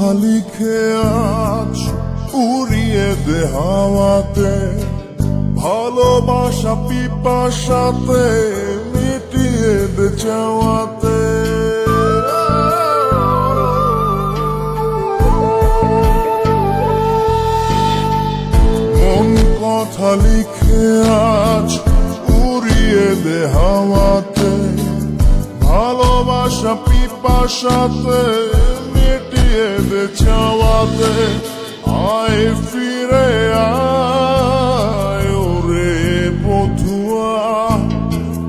কথা লিখে আজ উড়িয়ে দে হাওয়াতে, ভালোবাসা পিপাসাতে মিটিয়ে দে চাওয়াতে। মন কথা লিখে আজ উড়িয়ে দে হাওয়াতে, ভালোবাসা পিপাসাতে মিটিয়ে দে চাওয়াতে। আয় ফিরে আয় ওরে বধুয়া,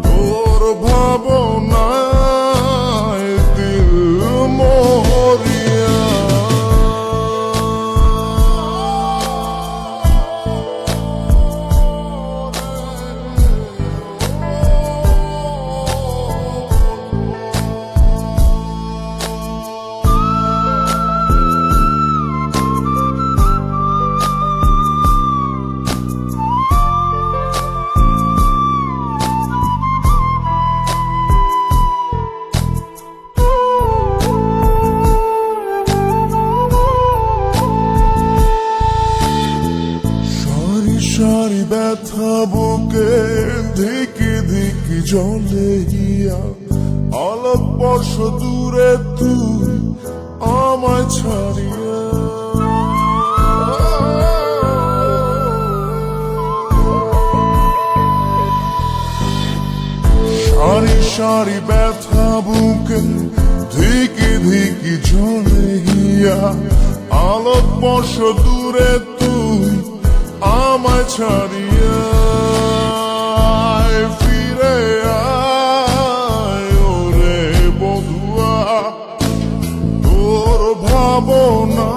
তোর ভাবনায় দিল মরিয়া। সারি ব্যথা বুকে ধিকি ধিকি জলে গিয়া, আলোক বর্ষ দূরে তুই আমায় ছাড়িয়া। সারি সারি ব্যথা বুকে ধিকি ধিকি জলে গিয়া, আলোক বর্ষ দূরে তুই আমায় ছাড়িয়া। আয় ফিরে আয় ওরে বধুয়া, তোর ভাবনা